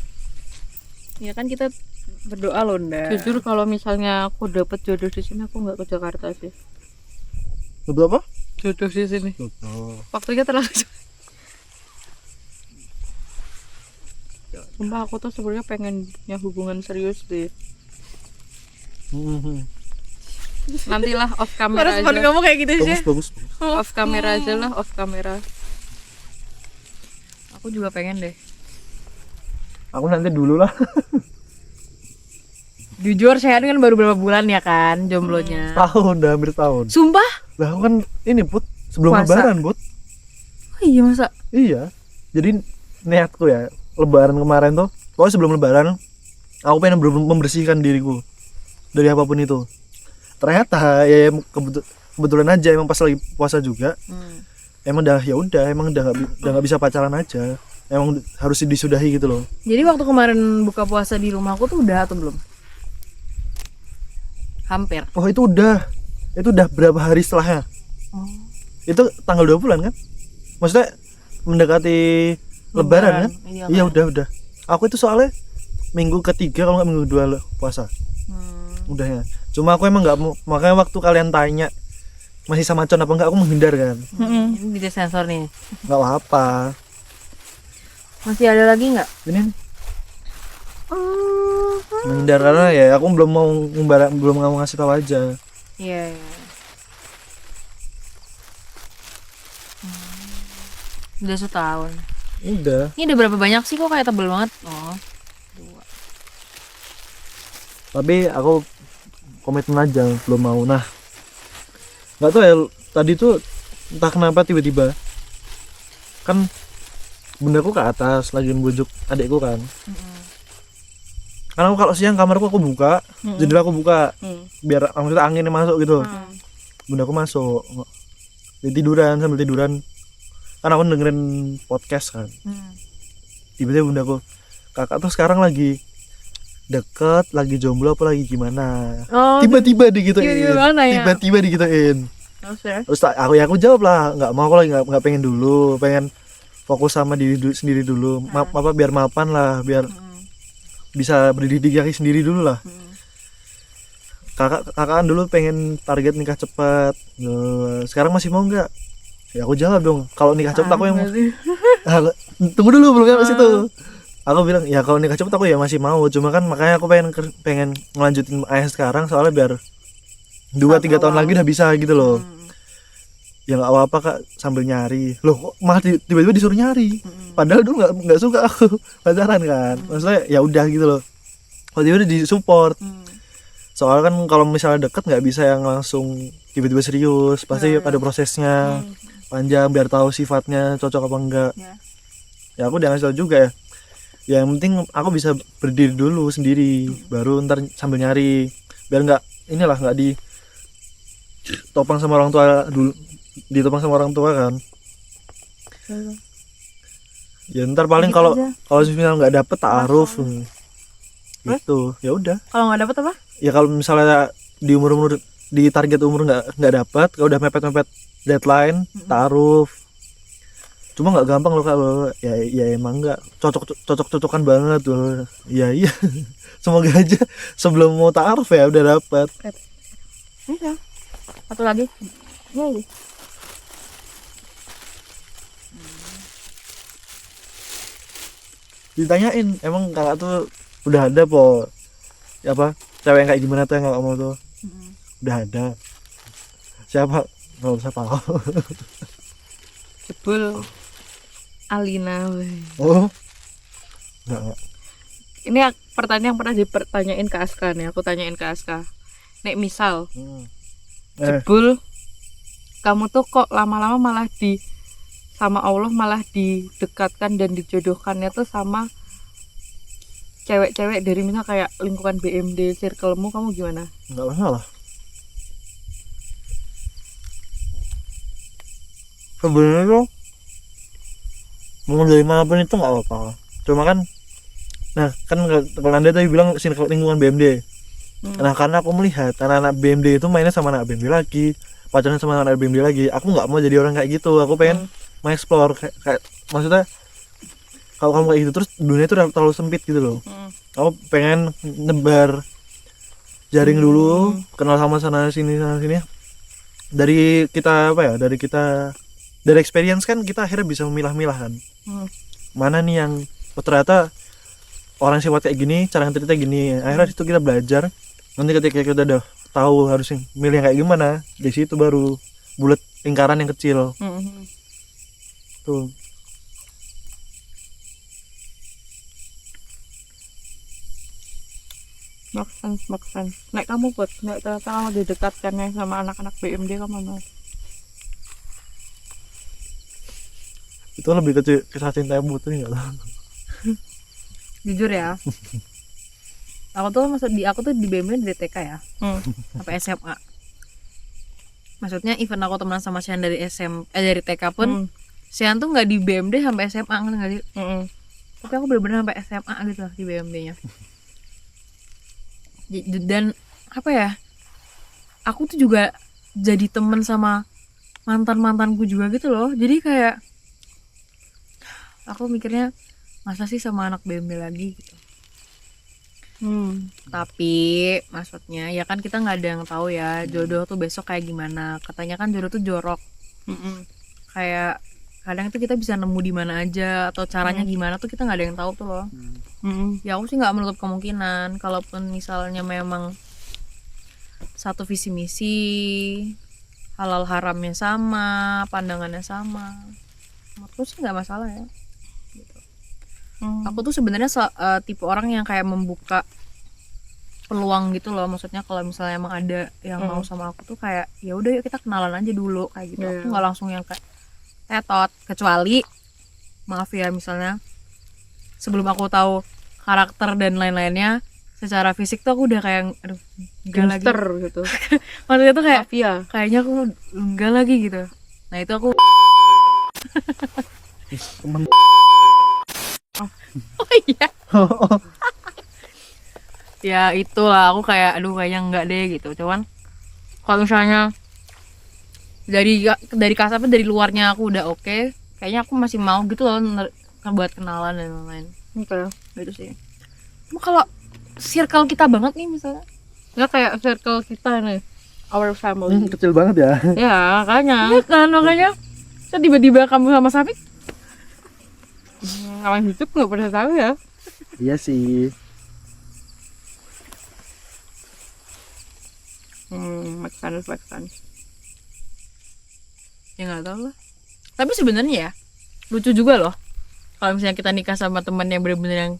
Ya kan kita berdoa loh, Nda. Jujur kalau misalnya aku dapet jodoh di sini aku nggak ke Jakarta sih. Betul apa? Jodoh di sini. Betul. Waktunya terlalu cepat. Sumpah aku tuh sebenarnya pengen punya hubungan serius deh. Nantilah off kamera Respon aja. kamu kayak gitu sih. Bagus. Off kamera aja lah, off kamera. Aku juga pengen deh. Aku nanti dulu lah. Jujur saya kan baru berapa bulan ya kan jomblonya. Tahun, udah hampir tahun. Sumpah? Lah aku kan ini Put, sebelum Puasa. lebaran Put. Oh iya masa? Iya. Jadi niatku ya, lebaran kemarin tuh, pokoknya sebelum lebaran aku pengen membersihkan diriku dari apapun itu. Ternyata ya kebetulan aja emang pas lagi puasa juga. Emang emang udah nggak bisa pacaran aja. Emang harus disudahi gitu loh. Jadi waktu kemarin buka puasa di rumahku tuh udah atau belum? Hampir. Oh itu udah berapa hari setelahnya? Itu tanggal 2 bulan kan? Maksudnya mendekati lebaran kan? Iya udah. Aku itu soalnya minggu ketiga kalau nggak minggu 2 puasa. Udah ya. Cuma aku emang nggak mau, makanya waktu kalian tanya masih sama Con apa enggak, aku menghindar kan. Ini di sensor nih. Nggak apa-apa. Masih ada lagi nggak? Ini menghindar karena ya aku belum mau ngasih tahu aja. Iya. Udah setahun. Udah. Ini udah berapa banyak sih kok kayak tebel banget? Oh. Tapi aku komitmen aja belum mau. Nah, nggak tahu ya tadi tuh entah kenapa tiba-tiba kan bundaku ke atas lagi membujuk adikku kan. Karena aku kalau siang kamarku aku buka, jendela aku buka biar maksudnya anginnya masuk gitu. Bundaku masuk, sambil tiduran. Kan aku dengerin podcast kan. Tiba-tiba bundaku, kakak tuh sekarang lagi deket, lagi jomblo apa lagi gimana? Tiba-tiba digituin. Tiba-tiba digituin. Terus aku jawab lah, nggak mau, aku lagi nggak pengen dulu, pengen fokus sama diri sendiri dulu. Biar mapan lah, biar bisa berdiri di kaki sendiri dulu lah. Kakak kan dulu pengen target nikah cepat. Sekarang masih mau nggak? Ya aku jawab dong, kalau nikah cepat aku yang tunggu dulu belum kan situ. Aku bilang ya kalau nikah cepat aku ya masih mau, cuma kan makanya aku pengen ngelanjutin ayah sekarang soalnya biar 2-3 tahun lagi udah bisa gitu loh. Ya nggak apa-apa kak, sambil nyari. Loh kok malah tiba-tiba disuruh nyari. Padahal dulu nggak suka aku pacaran kan. Maksudnya ya udah gitu loh. Kok tiba-tiba disupport. Soalnya kan kalau misalnya deket nggak bisa yang langsung tiba-tiba serius. Pasti ada prosesnya panjang biar tahu sifatnya cocok apa enggak. Ya aku udah ngasih tau juga ya. Yang penting aku bisa berdiri dulu sendiri, baru ntar sambil nyari. Biar nggak ditopang sama orang tua dulu. Ditopang sama orang tua kan. Ya ntar paling kalau misalnya nggak dapet ta'aruf gitu. Ya udah. Kalau nggak dapet apa? Ya kalau misalnya di target umur nggak dapat, kalau udah mepet deadline ta'aruf Cuma nggak gampang loh kak, ya emang nggak cocok-cocokan banget tuh. Iya semoga aja sebelum mau ta'aruf ya udah dapat. Iya. Satu lagi. Iya. Ditanyain emang kakak tuh udah ada po apa cewek yang kayak gimana tuh yang kakak mau tuh. Udah ada. Siapa? Nggak usah tahu. Jebul Alina weh. Oh enggak. Ini pertanyaan yang pernah dipertanyain ke Aska nih, aku tanyain ke Aska. Nek misal jebul kamu tuh kok lama-lama malah sama Allah malah didekatkan dan dijodohkannya tuh sama cewek-cewek dari misal kayak lingkungan BMD, circlemu, kamu gimana? Enggak masalah. Sebenarnya tuh mau dari manapun itu nggak apa-apa. Cuma kan, nah kan kalau Anda tadi bilang lingkungan BMD. Nah karena aku melihat anak-anak BMD itu mainnya sama anak BMD lagi, pacaran sama anak BMD lagi. Aku nggak mau jadi orang kayak gitu. Aku pengen mengeksplor kayak maksudnya kalau kamu kayak gitu terus dunia itu udah terlalu sempit gitu loh. Aku pengen nebar jaring dulu, kenal sama sana sini. Dari kita dari experience kan kita akhirnya bisa memilah-milah kan. Mana nih yang ternyata orang sifat kayak gini, cara cerita gini. Akhirnya itu kita belajar. Nanti ketika kita udah tahu harus milih yang kayak gimana, di situ baru bulat lingkaran yang kecil. Tuh. Make sense. Nek kamu buat, nek ternyata kamu didekatkannya sama anak-anak BMD, kamu mau? Itu lebih ke kisah cinta yang butuh nggak tahu. Jujur ya. Aku tuh di BMD dari TK ya. Sampai SMA. Maksudnya even aku temenan sama Sian dari dari TK pun Sian tuh nggak di BMD sampai SMA kan nggak sih? Tapi aku bener-bener sampai SMA gitu di BMD-nya. Dan apa ya? Aku tuh juga jadi temen sama mantanku juga gitu loh. Jadi kayak aku mikirnya masa sih sama anak BMD lagi gitu. Tapi maksudnya ya kan kita nggak ada yang tahu ya jodoh tuh besok kayak gimana. Katanya kan jodoh tuh jorok. Kayak kadang itu kita bisa nemu di mana aja atau caranya gimana tuh kita nggak ada yang tahu tuh loh. Ya aku sih nggak menutup kemungkinan kalaupun misalnya memang satu visi misi, halal haramnya sama, pandangannya sama, menurutku sih nggak masalah ya. Aku tuh sebenarnya tipe orang yang kayak membuka peluang gitu loh, maksudnya kalau misalnya emang ada yang mau sama aku tuh kayak ya udah yuk kita kenalan aja dulu kayak gitu. Aku nggak langsung yang kayak tetot, kecuali maaf ya misalnya sebelum aku tahu karakter dan lain-lainnya secara fisik tuh aku udah kayak aduh enggak lagi gitu. Maksudnya tuh kayak kayaknya aku enggak lagi gitu. Nah itu aku oh iya ya itulah aku kayak aduh kayaknya enggak deh gitu. Cuman kalau misalnya dari kasarnya dari luarnya aku udah oke, kayaknya aku masih mau gitu loh buat kenalan dan lain-lain. Gitu sih. Cuma kalau circle kita banget nih misalnya Ya kayak circle kita nih, our family. Kecil banget ya. Ya makanya. ya kan makanya kan tiba-tiba kamu sama Safik Orang hidup nggak pernah tahu ya. Iya sih. Make sense. ya nggak tahu lah. Tapi sebenarnya ya lucu juga loh kalau misalnya kita nikah sama teman yang benar-benar yang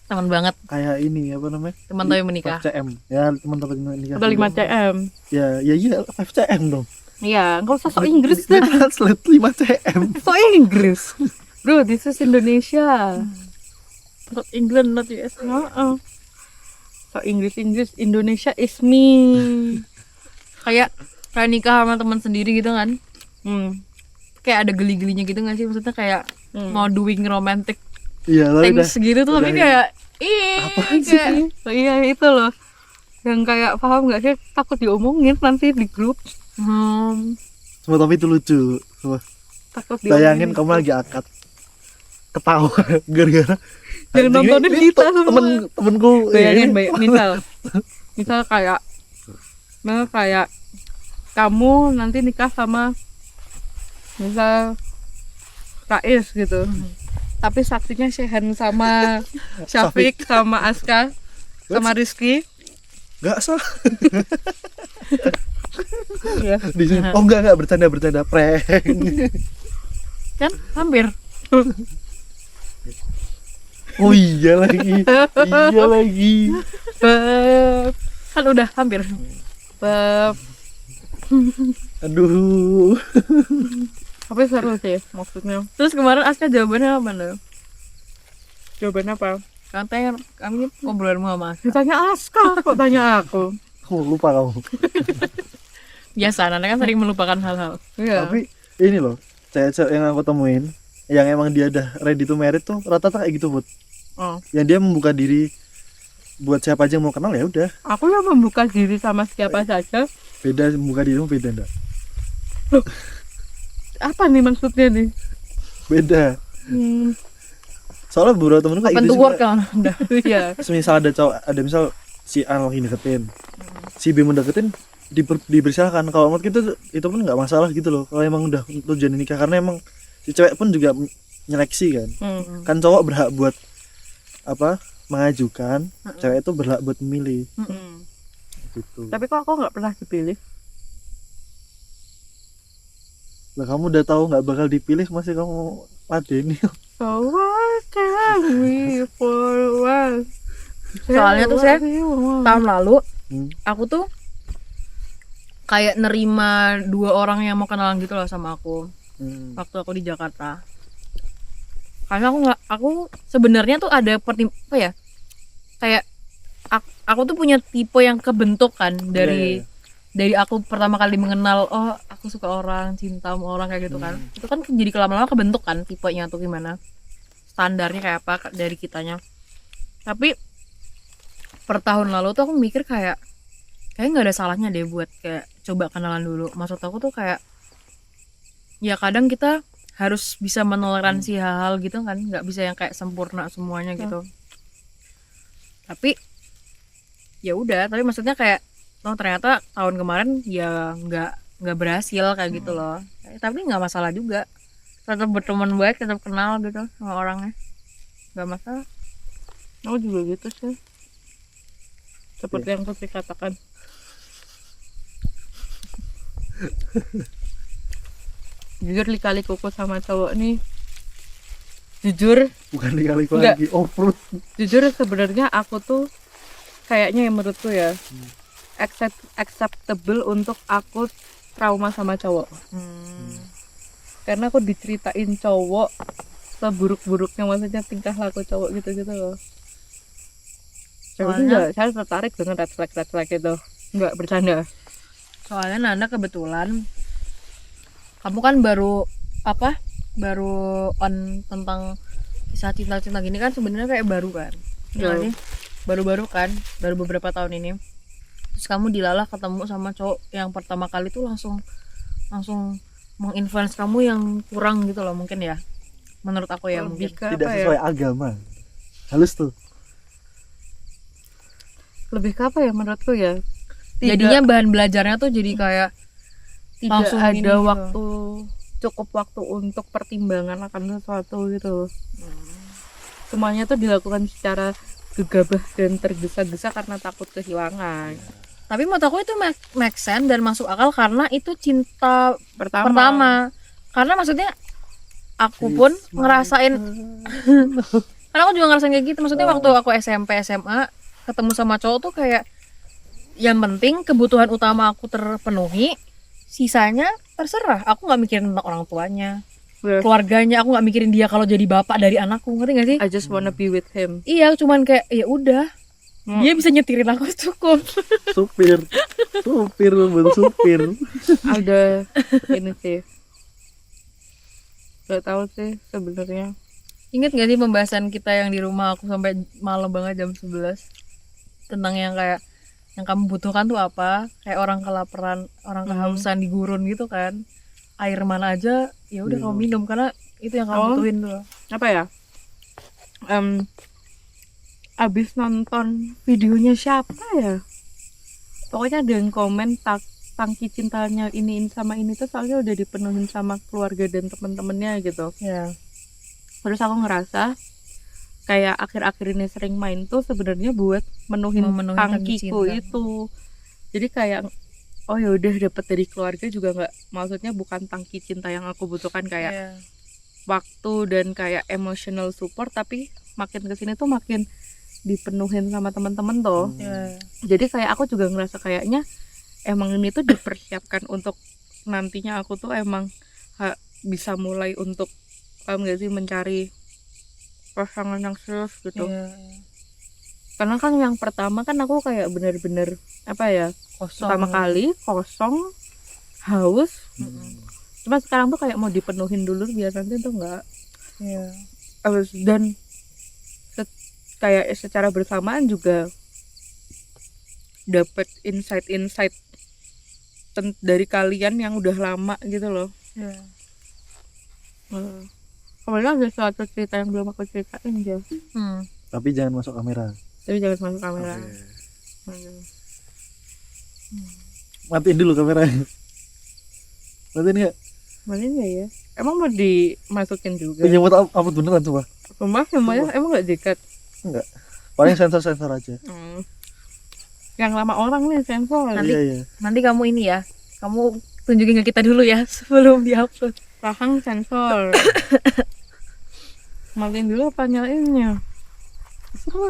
teman banget, Kayak ini apa namanya? teman tahu yang menikah. 5 cm. Ya teman-teman nikah. Udah 5 cm. Ya 5 cm dong. Iya, nggak usah sok Inggris deh. Translate 5 cm. Sok Inggris. Bro, this is Indonesia. Not England, not US. Sok Inggris Indonesia is me. Kayak nikah sama teman sendiri gitu kan. Kayak ada geli-gelinya gitu nggak sih, maksudnya kayak mau doing romantic Iya, things gitu tuh, tapi kayak apaan sih? kayak Iya itu loh. Yang kayak paham nggak sih, takut diomongin nanti di grup. Semua tapi itu lucu. Semua. takut Bayangin diomongin kamu itu. lagi akad ketawa gara-gara Jangan anjing, nontonin ini kita semua. temenku Bayangin ini. misal kayak kamu nanti nikah sama misal Rais gitu, tapi saksinya Shehan sama Syafiq sama Aska sama Rizky. Nggak salah. Ya. Di sini. Oh enggak bercanda prank. Kan hampir. Oh iya lagi. Iya lagi. Beb, Kan udah hampir. beb. Aduh. Tapi seru sih maksudnya. Terus kemarin Aska jawabannya apa nih? Jawabannya apa? Katanya kami ngobrolanmu sama Aska. Ditanya Aska, kok tanya aku? Oh, lupa kamu. Biasa, Nana kan sering melupakan hal-hal. Iya. Tapi ini loh, cewek-cewek yang aku temuin yang emang dia udah ready to marry tuh rata-rata kayak gitu, Bud. Oh. Yang dia membuka diri buat siapa aja yang mau kenal ya udah. Aku yang membuka diri sama siapa saja. Beda membuka dirimu beda enggak? Apa nih maksudnya nih? Beda. Soalnya beberapa temenku kayak Open gitu to work juga. kan udah. Iya. Misal ada cowok, ada misal si A lagi deketin, si B mau deketin, dipersilakan. Kalau menurut kita itu pun nggak masalah gitu loh. Kalau emang udah tujuan nikah, karena emang si cewek pun juga nyeleksi kan. Kan cowok berhak buat apa? Mengajukan, cewek itu berhak buat memilih. Gitu. Tapi kok aku nggak pernah dipilih? Lah kamu udah tahu nggak bakal dipilih, masih kamu ladeni. So what can we for a while? Soalnya tuh saya tahun lalu Hmm. aku tuh kayak nerima 2 orang yang mau kenalan gitu loh sama aku waktu aku di Jakarta. Karena aku sebenarnya tuh ada apa ya, kayak aku tuh punya tipe yang kebentuk kan dari aku pertama kali mengenal, oh aku suka orang, cinta sama orang kayak gitu kan. Itu kan jadi lama-lama kebentuk kan tipenya tuh gimana, standarnya kayak apa dari kitanya. Tapi per tahun lalu tuh aku mikir kayak nggak ada salahnya deh buat kayak coba kenalan dulu. Maksud aku tuh kayak ya kadang kita harus bisa menoleransi hal-hal gitu kan, nggak bisa yang kayak sempurna semuanya gitu. Tapi ya udah, tapi maksudnya kayak oh ternyata tahun kemarin ya nggak berhasil kayak gitu loh. Tapi nggak masalah juga, tetap berteman baik, tetap kenal gitu sama orangnya, nggak masalah. Aku juga gitu sih. Seperti yang Putri katakan. Jujur kali kuku sama cowok nih. Jujur Bukan dikali Enggak. lagi off-road. jujur sebenarnya aku tuh kayaknya yang menurutku ya acceptable untuk aku trauma sama cowok, karena aku diceritain cowok seburuk-buruknya, maksudnya tingkah laku cowok gitu-gitu loh. Soalnya- Saya tertarik dengan red flag itu, nggak bercanda. Soalnya Nanda kebetulan kamu kan baru on tentang kisah cinta-cinta gini kan, sebenarnya kayak baru kan. Iya. Iya sih? Baru-baru kan, baru beberapa tahun ini. Terus kamu dilalah ketemu sama cowok yang pertama kali tuh langsung menginfluence kamu yang kurang gitu loh mungkin ya. Menurut aku ya mungkin. Lebih ke Tidak apa ya? sesuai agama. Halus tuh. Lebih ke apa ya menurutku ya? Jadinya bahan belajarnya tuh jadi kayak Tidak langsung ada gini gitu. waktu, cukup waktu untuk pertimbangan akan sesuatu gitu. Semuanya tuh dilakukan secara gegabah dan tergesa-gesa karena takut kehilangan. Tapi menurut aku itu make sense dan masuk akal karena itu cinta Pertama. Karena maksudnya aku pun ngerasain karena aku juga ngerasain kayak gitu. Maksudnya waktu aku SMP SMA ketemu sama cowok tuh kayak yang penting kebutuhan utama aku terpenuhi, sisanya terserah. Aku nggak mikirin tentang orang tuanya, keluarganya. Aku nggak mikirin dia kalau jadi bapak dari anakku, ngerti gak sih? I just wanna be with him. Iya, cuman kayak ya udah, dia bisa nyetirin aku cukup. Supir betul supir. Ada ini sih, gak tahu sih sebenarnya. Ingat gak sih pembahasan kita yang di rumah aku sampai malam banget jam 11 tentang yang kayak yang kamu butuhkan tuh apa, kayak orang kelaparan, orang kehausan di gurun gitu kan. air mana aja ya udah kamu minum karena itu yang kamu Oh. butuhin tuh. Apa ya, abis nonton videonya siapa ya, pokoknya ada yang komen tangki cintanya ini sama ini tuh soalnya udah dipenuhin sama keluarga dan teman-temannya gitu. Ya. Terus aku ngerasa kayak akhir-akhir ini sering main tuh sebenarnya buat menuhin Memenuhi tangki tangkiku cinta. itu. Jadi kayak oh ya udah dapet dari keluarga juga nggak, maksudnya bukan tangki cinta yang aku butuhkan kayak Ya. waktu dan kayak emotional support, tapi makin kesini tuh makin dipenuhin sama teman-teman tuh. Ya. Jadi kayak aku juga ngerasa kayaknya emang ini tuh dipersiapkan untuk nantinya aku tuh emang bisa mulai untuk paham gak sih, mencari pasangan yang serius gitu. Ya. Karena kan yang pertama kan aku kayak bener-bener apa ya, Kosong. pertama kali kosong, haus. Mm-mm. Cuma sekarang tuh kayak mau dipenuhin dulu biar nanti tuh nggak Ya. haus. Dan kayak secara bersamaan juga dapet insight dari kalian yang udah lama gitu loh. Ya. Kemudian ada suatu cerita yang belum aku ceritain aja, Tapi jangan masuk kamera. tapi jangan masuk kamera. Oke. Matiin dulu kameranya. Matiin nggak? Mana enggak ya? Emang mau dimasukin juga? Penyemut apa beneran coba? Rumah semuanya emang nggak dekat? Enggak. Paling sensor aja. Yang lama orang nih sensor. Nanti- Iya iya. Nanti kamu ini ya, kamu tunjukin ke kita dulu ya sebelum diupload. Rahang sensor. Matiin dulu apa nyalainnya? Seru.